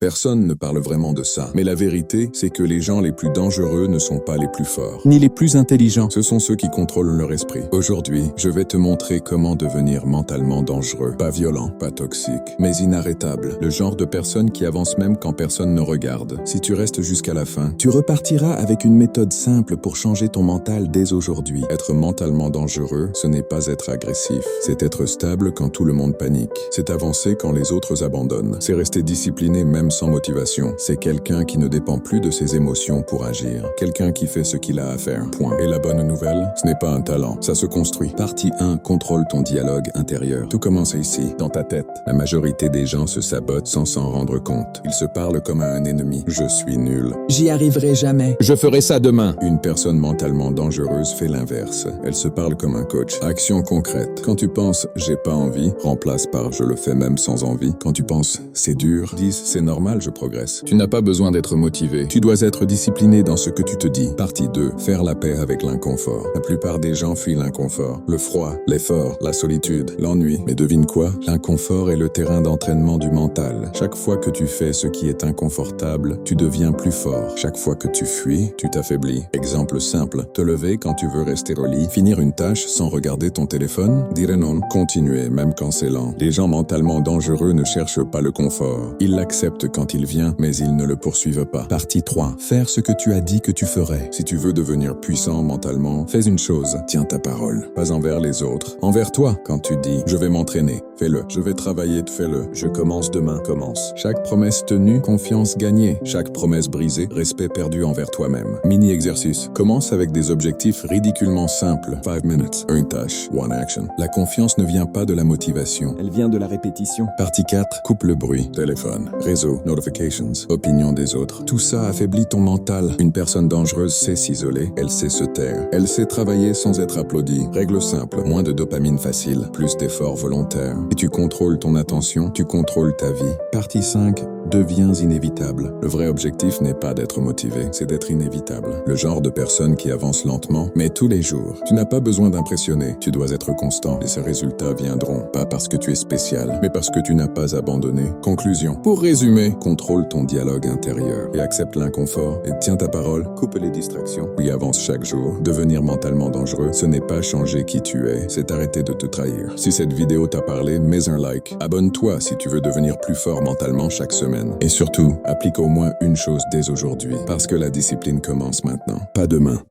Personne ne parle vraiment de ça. Mais la vérité, c'est que les gens les plus dangereux ne sont pas les plus forts, ni les plus intelligents. Ce sont ceux qui contrôlent leur esprit. Aujourd'hui, je vais te montrer comment devenir mentalement dangereux. Pas violent, pas toxique, mais inarrêtable. Le genre de personne qui avance même quand personne ne regarde. Si tu restes jusqu'à la fin, tu repartiras avec une méthode simple pour changer ton mental dès aujourd'hui. Être mentalement dangereux, ce n'est pas être agressif. C'est être stable quand tout le monde panique. C'est avancer quand les autres abandonnent. C'est rester discipliné même sans motivation. C'est quelqu'un qui ne dépend plus de ses émotions pour agir. Quelqu'un qui fait ce qu'il a à faire. Point. Et la bonne nouvelle, ce n'est pas un talent, ça se construit. Partie 1, contrôle ton dialogue intérieur. Tout commence ici, dans ta tête. La majorité des gens se sabotent sans s'en rendre compte. Ils se parlent comme à un ennemi. Je suis nul. J'y arriverai jamais. Je ferai ça demain. Une personne mentalement dangereuse fait l'inverse. Elle se parle comme un coach. Action concrète. Quand tu penses « j'ai pas envie », remplace par « je le fais même sans envie ». Quand tu penses « c'est dur », dis « c'est normal, je progresse ». Tu n'as pas besoin d'être motivé. Tu dois être discipliné dans ce que tu te dis. Partie 2. Faire la paix avec l'inconfort. La plupart des gens fuient l'inconfort. Le froid, l'effort, la solitude, l'ennui. Mais devine quoi? L'inconfort est le terrain d'entraînement du mental. Chaque fois que tu fais ce qui est inconfortable, tu deviens plus fort. Chaque fois que tu fuis, tu t'affaiblis. Exemple simple, te lever quand tu veux rester au lit, finir une tâche sans regarder ton téléphone, dire non, continuer même quand c'est lent. Les gens mentalement dangereux ne cherchent pas le confort. Ils l'acceptent quand il vient, mais ils ne le poursuivent pas. Partie 3. Faire ce que tu as dit que tu ferais. Si tu veux devenir puissant mentalement, fais une chose, tiens ta parole. Pas envers les autres, envers toi. Quand tu dis « je vais m'entraîner », fais-le. Je vais travailler, fais-le. Je commence demain, commence. Chaque promesse tenue, confiance gagnée. Chaque promesse brisée, respect perdu envers toi-même. Mini-exercice. Commence avec des objectifs ridiculement simples. 5 minutes, une tâche, one action. La confiance ne vient pas de la motivation. Elle vient de la répétition. Partie 4. Coupe le bruit. Téléphone, réseau, notifications, opinion des autres. Tout ça affaiblit ton mental. Une personne dangereuse sait s'isoler, elle sait se taire. Elle sait travailler sans être applaudie. Règle simple, moins de dopamine facile, plus d'efforts volontaires. Et tu contrôles ton attention, tu contrôles ta vie. Partie 5. Deviens inévitable. Le vrai objectif n'est pas d'être motivé, c'est d'être inévitable. Le genre de personne qui avance lentement, mais tous les jours. Tu n'as pas besoin d'impressionner, tu dois être constant et ces résultats viendront, pas parce que tu es spécial, mais parce que tu n'as pas abandonné. Conclusion. Pour résumer, contrôle ton dialogue intérieur et accepte l'inconfort et tiens ta parole, coupe les distractions, puis avance chaque jour. Devenir mentalement dangereux, ce n'est pas changer qui tu es, c'est arrêter de te trahir. Si cette vidéo t'a parlé, mets un like. Abonne-toi si tu veux devenir plus fort mentalement chaque semaine. Et surtout, applique au moins une chose dès aujourd'hui, parce que la discipline commence maintenant, pas demain.